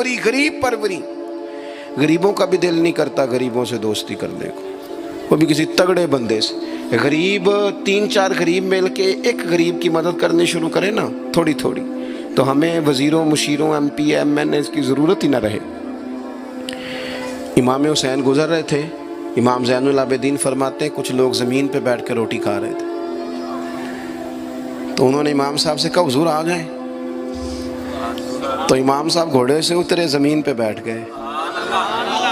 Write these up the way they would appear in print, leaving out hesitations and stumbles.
پروری، غریب پروری. غریبوں کا بھی دل نہیں کرتا غریبوں سے دوستی کرنے کو، وہ بھی کسی تگڑے بندے سے. غریب 3-4 غریب مل کے ایک غریب کی مدد کرنی شروع کرے نا تھوڑی تھوڑی، تو ہمیں وزیروں، مشیروں، ایم پی، ایم این اے کی ضرورت ہی نہ رہے. امام حسین گزر رہے تھے. امام زین العابدین فرماتے ہیں کچھ لوگ زمین پہ بیٹھ کے روٹی کھا رہے تھے، تو انہوں نے امام صاحب سے کہا حضور آ جائیں. تو امام صاحب گھوڑے سے اترے، زمین پہ بیٹھ گئے،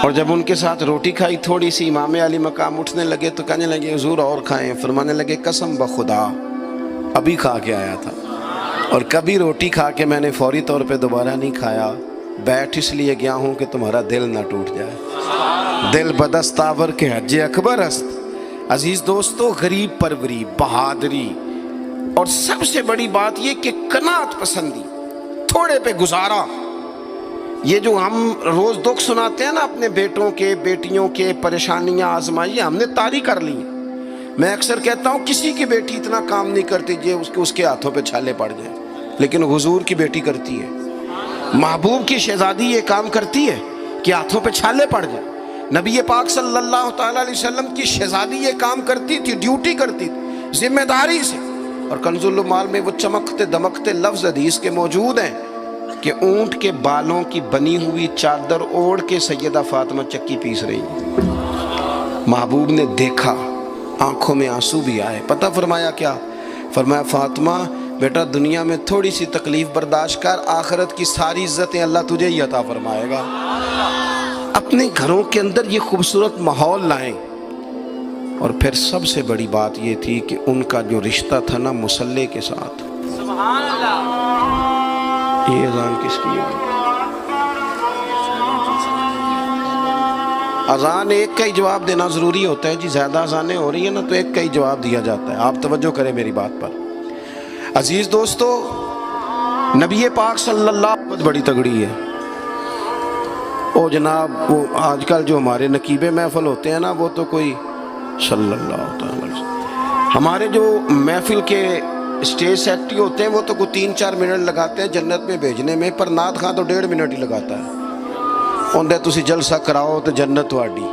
اور جب ان کے ساتھ روٹی کھائی تھوڑی سی، امام علی مقام اٹھنے لگے تو کہنے لگے حضور اور کھائیں. فرمانے لگے قسم بخدا ابھی کھا کے آیا تھا، اور کبھی روٹی کھا کے میں نے فوری طور پہ دوبارہ نہیں کھایا. بیٹھ اس لیے گیا ہوں کہ تمہارا دل نہ ٹوٹ جائے. دل بدستاور کے حج اکبر است. عزیز دوستو، غریب پروری، بہادری، اور سب سے بڑی بات یہ کہ قناعت پسندی، تھوڑے پہ گزارا. یہ جو ہم روز دکھ سناتے ہیں نا اپنے بیٹوں کے، بیٹیوں کے، پریشانیاں آزمائیاں ہم نے طاری کر لی. میں اکثر کہتا ہوں کسی کی بیٹی اتنا کام نہیں کرتی اس کے ہاتھوں پہ چھالے پڑ جائیں، لیکن حضور کی بیٹی کرتی ہے. محبوب کی شہزادی یہ کام کرتی ہے کہ ہاتھوں پہ چھالے پڑ جائیں. نبی پاک صلی اللہ تعالیٰ علیہ وسلم کی شہزادی یہ کام کرتی تھی، ڈیوٹی کرتی تھی ذمہ داری سے. اور کنز العمال میں وہ چمکتے دمکتے لفظ حدیث کے موجود ہیں کہ اونٹ کے بالوں کی بنی ہوئی چادر اوڑھ کے سیدہ فاطمہ چکی پیس رہی. محبوب نے دیکھا، آنکھوں میں آنسو بھی آئے. پتہ فرمایا کیا؟ فرمایا فاطمہ بیٹا دنیا میں تھوڑی سی تکلیف برداشت کر، آخرت کی ساری عزتیں اللہ تجھے ہی عطا فرمائے گا. اپنے گھروں کے اندر یہ خوبصورت ماحول لائیں. اور پھر سب سے بڑی بات یہ تھی کہ ان کا جو رشتہ تھا نا مصلی کے ساتھ. سبحان اللہ. یہ اذان کس کی ہے؟ اذان ایک کا ہی جواب دینا ضروری ہوتا ہے جی. زیادہ اذانیں ہو رہی ہیں نا تو ایک کا ہی جواب دیا جاتا ہے. آپ توجہ کریں میری بات پر. عزیز دوستو، نبی پاک صلی اللہ علیہ وسلم بڑی تگڑی ہے. او جناب وہ آج کل جو ہمارے نقیبے محفل ہوتے ہیں نا، وہ تو کوئی صلی اللہ تعالی علیہ وسلم. ہمارے جو محفل کے اسٹیج سیکٹری ہوتے ہیں وہ تو کوئی 3-4 منٹ لگاتے ہیں جنت میں بھیجنے میں، پر نعت خواں تو 1.5 منٹ ہی لگاتا ہے. اندر تسی جلسہ کراؤ تو جنت واڈی.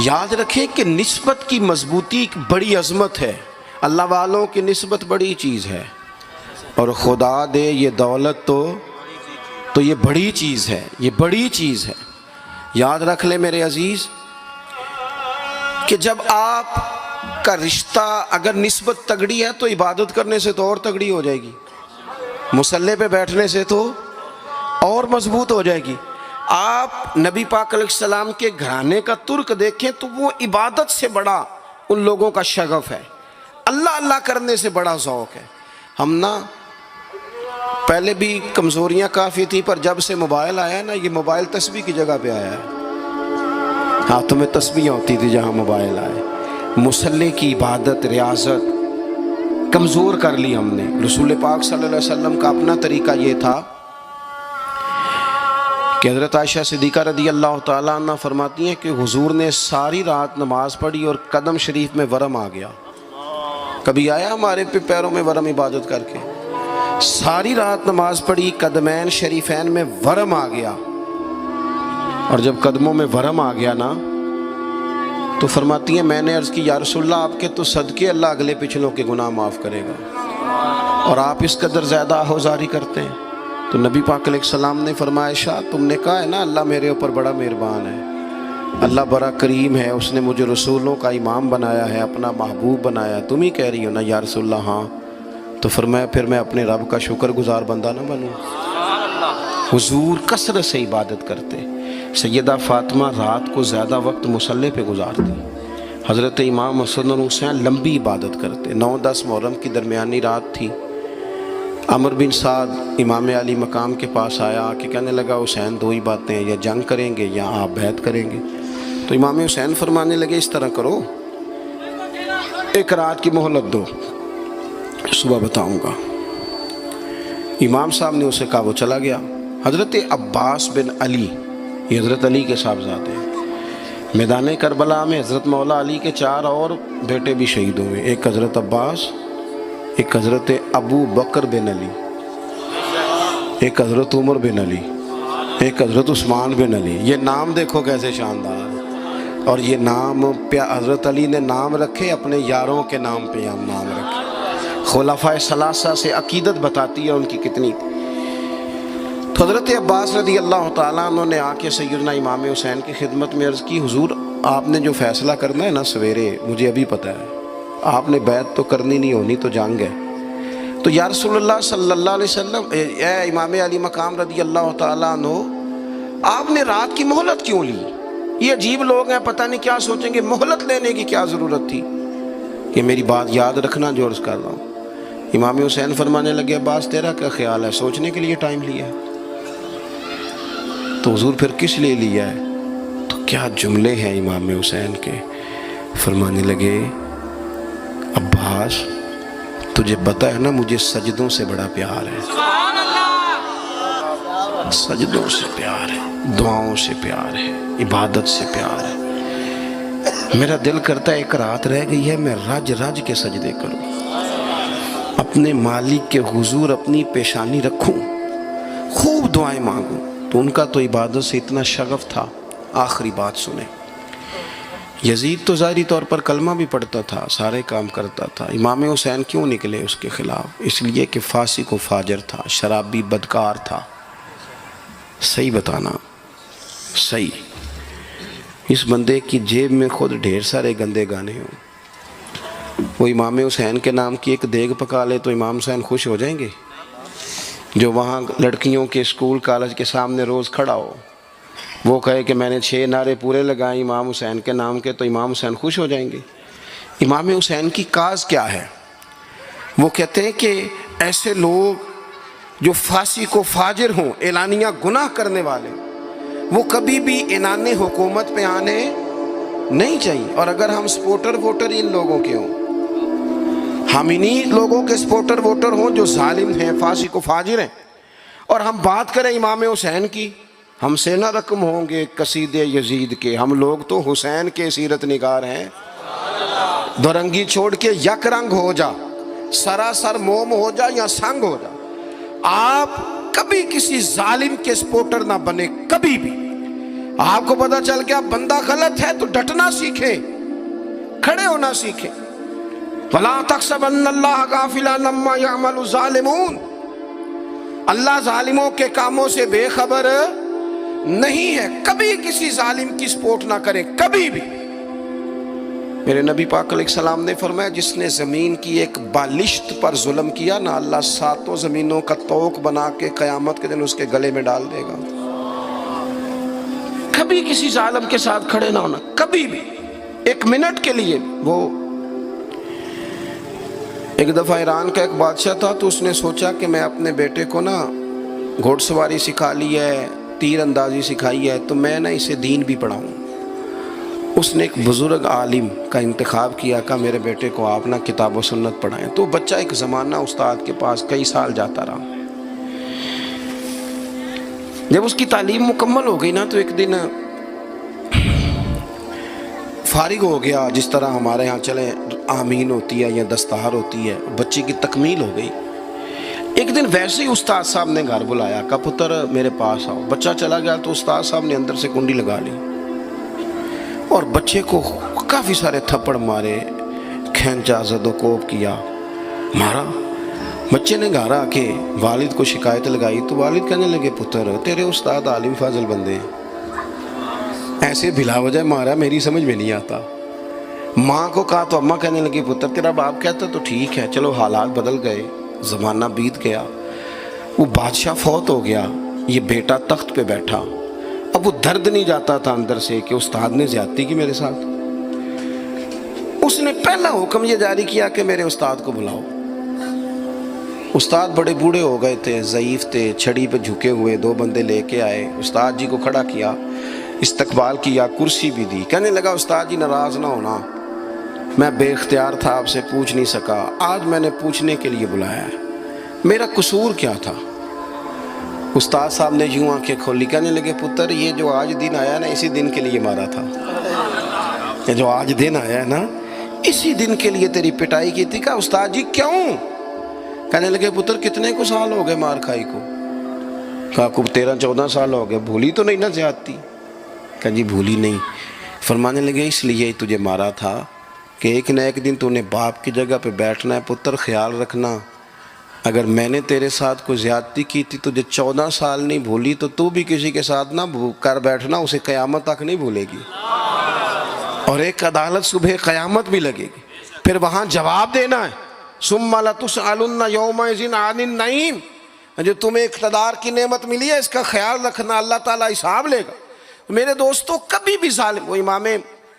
یاد رکھیں کہ نسبت کی مضبوطی ایک بڑی عظمت ہے. اللہ والوں کی نسبت بڑی چیز ہے، اور خدا دے یہ دولت تو یہ بڑی چیز ہے، یہ بڑی چیز ہے. یاد رکھ لے میرے عزیز کہ جب آپ کا رشتہ اگر نسبت تگڑی ہے تو عبادت کرنے سے تو اور تگڑی ہو جائے گی، مصلی پہ بیٹھنے سے تو اور مضبوط ہو جائے گی. آپ نبی پاک علیہ السلام کے گھرانے کا ترک دیکھیں تو وہ عبادت سے بڑا ان لوگوں کا شغف ہے، اللہ اللہ کرنے سے بڑا ذوق ہے. ہم نا پہلے بھی کمزوریاں کافی تھی، پر جب سے موبائل آیا ہے نا، یہ موبائل تسبیح کی جگہ پہ آیا ہے. ہاتھوں میں تسبیح ہوتی تھی جہاں موبائل آئے. مصلی کی عبادت، ریاضت کمزور کر لی ہم نے. رسول پاک صلی اللہ علیہ وسلم کا اپنا طریقہ یہ تھا کہ حضرت عائشہ صدیقہ رضی اللہ تعالیٰ عنہ فرماتی ہیں کہ حضور نے ساری رات نماز پڑھی اور قدم شریف میں ورم آ گیا. کبھی آیا ہمارے پہ پیروں میں ورم عبادت کر کے؟ ساری رات نماز پڑھی، قدمین شریفین میں ورم آ گیا. اور جب قدموں میں ورم آ گیا نا تو فرماتی ہیں میں نے عرض کی یا رسول اللہ آپ کے تو صدقے اللہ اگلے پچھلوں کے گناہ معاف کرے گا، اور آپ اس قدر زیادہ آہوزاری کرتے ہیں. تو نبی پاک علیہ السلام نے فرمایا عائشہ تم نے کہا ہے نا اللہ میرے اوپر بڑا مہربان ہے، اللہ بڑا کریم ہے، اس نے مجھے رسولوں کا امام بنایا ہے، اپنا محبوب بنایا. تم ہی کہہ رہی ہو نا یا رسول اللہ؟ ہاں. تو فرمایا پھر میں اپنے رب کا شکر گزار بندہ نہ بنوں. حضور کثرت سے عبادت کرتے. سیدہ فاطمہ رات کو زیادہ وقت مصلی پہ گزارتی. حضرت امام حسن اور حسین لمبی عبادت کرتے. 9-10 محرم کی درمیانی رات تھی. عمر بن سعد امام علی مقام کے پاس آیا، آ کے کہنے لگا حسین 2 ہی باتیں ہیں، یا جنگ کریں گے یا آپ بیعت کریں گے. تو امام حسین فرمانے لگے اس طرح کرو، ایک رات کی مہلت دو، صبح بتاؤں گا. امام صاحب نے اسے کہا، وہ چلا گیا. حضرت عباس بن علی، یہ حضرت علی کے صاحبزادے ہیں، میدان کربلا میں حضرت مولا علی کے 4 اور بیٹے بھی شہید ہوئے. ایک حضرت عباس، ایک حضرت ابو بکر بن علی، ایک حضرت عمر بن علی، ایک حضرت عثمان بن علی. یہ نام دیکھو کیسے شاندار. اور یہ نام حضرت علی نے نام رکھے اپنے یاروں کے نام پہ ہم نام رکھے. خلفائے ثلاثہ سے عقیدت بتاتی ہے ان کی کتنی. تو حضرت عباس رضی اللہ تعالیٰ عنہ نے آ کے سیدنا امام حسین کی خدمت میں عرض کی، حضور آپ نے جو فیصلہ کرنا ہے نا سویرے، مجھے ابھی پتہ ہے، آپ نے بیعت تو کرنی نہیں، ہونی تو جنگ ہے. تو یا رسول اللہ صلی اللہ علیہ وسلم، اے امام علی مقام رضی اللہ تعالیٰ عنہ، آپ نے رات کی مہلت کیوں لی؟ یہ عجیب لوگ ہیں، پتہ نہیں کیا سوچیں گے، مہلت لینے کی کیا ضرورت تھی؟ کہ میری بات یاد رکھنا جو عرض کر رہا ہوں. امام حسین فرمانے لگے، عباس تیرا کیا خیال ہے، سوچنے کے لیے ٹائم لیا ہے تو حضور پھر کس لیے لیا ہے؟ تو کیا جملے ہیں امام حسین کے. فرمانے لگے، عباس تجھے پتا ہے نا مجھے سجدوں سے بڑا پیار ہے، سجدوں سے پیار ہے، دعاؤں سے پیار ہے، عبادت سے پیار ہے. میرا دل کرتا ہے ایک رات رہ گئی ہے میں رج رج کے سجدے کروں، اپنے مالک کے حضور اپنی پیشانی رکھوں، خوب دعائیں مانگوں. تو ان کا تو عبادت سے اتنا شغف تھا. آخری بات سنیں، یزید تو ظاہری طور پر کلمہ بھی پڑھتا تھا، سارے کام کرتا تھا. امام حسین کیوں نکلے اس کے خلاف؟ اس لیے کہ فاسق و فاجر تھا، شرابی بدکار تھا. صحیح بتانا، صحیح. اس بندے کی جیب میں خود ڈھیر سارے گندے گانے ہوں، وہ امام حسین کے نام کی ایک دیگ پکا لے تو امام حسین خوش ہو جائیں گے؟ جو وہاں لڑکیوں کے اسکول کالج کے سامنے روز کھڑا ہو، وہ کہے کہ میں نے 6 نعرے پورے لگائے امام حسین کے نام کے، تو امام حسین خوش ہو جائیں گے؟ امام حسین کی کاز کیا ہے؟ وہ کہتے ہیں کہ ایسے لوگ جو فاسق و فاجر ہوں، اعلانیہ گناہ کرنے والے، وہ کبھی بھی عنان حکومت پہ آنے نہیں چاہیے. اور اگر ہم سپورٹر ووٹر ان لوگوں کے ہوں، ہم انہی لوگوں کے سپورٹر ووٹر ہوں جو ظالم ہیں، فاسق و فاجر ہیں، اور ہم بات کریں امام حسین کی، ہم سے نہ رقم ہوں گے قصید یزید کے. ہم لوگ تو حسین کے سیرت نگار ہیں. دورنگی چھوڑ کے یک رنگ ہو جا، سراسر موم ہو جا یا سنگ ہو جا، آپ کبھی کسی ظالم کے سپورٹر نہ بنے، کبھی بھی. آپ کو پتا چل گیا بندہ غلط ہے تو ڈٹنا سیکھیں، کھڑے ہونا سیکھیں. وَلَا تَحْسَبَنَّ اللَّهَ غَافِلًا عَمَّا يَعْمَلُ الظَّالِمُونَ، اللہ ظالموں کے کاموں سے بے خبر نہیں ہے. کبھی کسی ظالم کی سپورٹ نہ کریں، کبھی بھی. میرے نبی پاک علیہ السلام نے فرمایا، جس نے زمین کی ایک بالشت پر ظلم کیا نا، اللہ 7 زمینوں کا طوق بنا کے قیامت کے دن اس کے گلے میں ڈال دے گا. کبھی کسی ظالم کے ساتھ کھڑے نہ ہونا، کبھی بھی، ایک منٹ کے لیے. وہ ایک دفعہ ایران کا ایک بادشاہ تھا، تو اس نے سوچا کہ میں اپنے بیٹے کو نا گھوڑ سواری سکھا لی ہے، تیر اندازی سکھائی ہے، تو میں نا اسے دین بھی پڑھاؤں. اس نے ایک بزرگ عالم کا انتخاب کیا کہ میرے بیٹے کو آپ نا کتاب و سنت پڑھائیں. تو بچہ ایک زمانہ استاد کے پاس کئی سال جاتا رہا. جب اس کی تعلیم مکمل ہو گئی نا، تو ایک دن فارغ ہو گیا، جس طرح ہمارے ہاں چلے آمین ہوتی ہے یا دستار ہوتی ہے، بچے کی تکمیل ہو گئی. ایک دن ویسے ہی استاد صاحب نے گھر بلایا، کہا پتر میرے پاس آؤ. بچہ چلا گیا تو استاد صاحب نے اندر سے کنڈی لگا لی اور بچے کو کافی سارے تھپڑ مارے، کھینچا، زد و کوب کیا، مارا. بچے نے گھر آ کے والد کو شکایت لگائی تو والد کہنے لگے، پتر تیرے استاد عالم فاضل بندے ہیں، ایسے بلا وجہ مارا، میری سمجھ میں نہیں آتا. ماں کو کہا تو اماں کہنے لگی، پتر تیرا باپ کہتا تو ٹھیک ہے، چلو حالات بدل گئے، زمانہ بیت گیا، وہ بادشاہ فوت ہو گیا، یہ بیٹا تخت پہ بیٹھا. اب وہ درد نہیں جاتا تھا اندر سے کہ استاد نے زیادتی کی میرے ساتھ. اس نے پہلا حکم یہ جاری کیا کہ میرے استاد کو بلاؤ. استاد بڑے بوڑھے ہو گئے تھے، ضعیف تھے، چھڑی پہ جھکے ہوئے. 2 بندے لے کے آئے، استاد جی کو کھڑا کیا، استقبال کیا، کرسی بھی دی. کہنے لگا، استاد جی ناراض نہ ہونا، میں بے اختیار تھا، آپ سے پوچھ نہیں سکا، آج میں نے پوچھنے کے لیے بلایا ہے، میرا قصور کیا تھا؟ استاد صاحب نے یوں آنکھیں کھولی، کہنے لگے، پتر یہ جو آج دن آیا نا، اسی دن کے لیے مارا تھا. یہ جو آج دن آیا ہے نا، اسی دن کے لیے تیری پٹائی کی تھی. کہا، استاد جی کیوں؟ کہنے لگے پتر کتنے کو سال ہو گئے مار کھائی کو؟ کہا کو 13-14 سال ہو گئے، بھولی تو نہیں نا زیادتی؟ کہا جی بھولی نہیں۔ فرمانے لگے اس لیے تجھے مارا تھا کہ ایک نہ ایک دن تو نے باپ کی جگہ پہ بیٹھنا ہے، پتر خیال رکھنا اگر میں نے تیرے ساتھ کوئی زیادتی کی تھی تجھے 14 سال نہیں بھولی تو بھی کسی کے ساتھ نہ کر بیٹھنا، اسے قیامت تک نہیں بھولے گی، اور ایک عدالت صبح قیامت بھی لگے گی، پھر وہاں جواب دینا ہے ثم لتسألن یومئذ عن النعیم۔ جو تمہیں اقتدار کی نعمت ملی ہے اس کا خیال رکھنا، اللہ تعالیٰ حساب لے گا۔ میرے دوستو کبھی بھی ظالم، وہ امام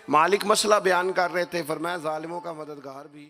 مالک مسئلہ بیان کر رہے تھے، فرمایا ظالموں کا مددگار بھی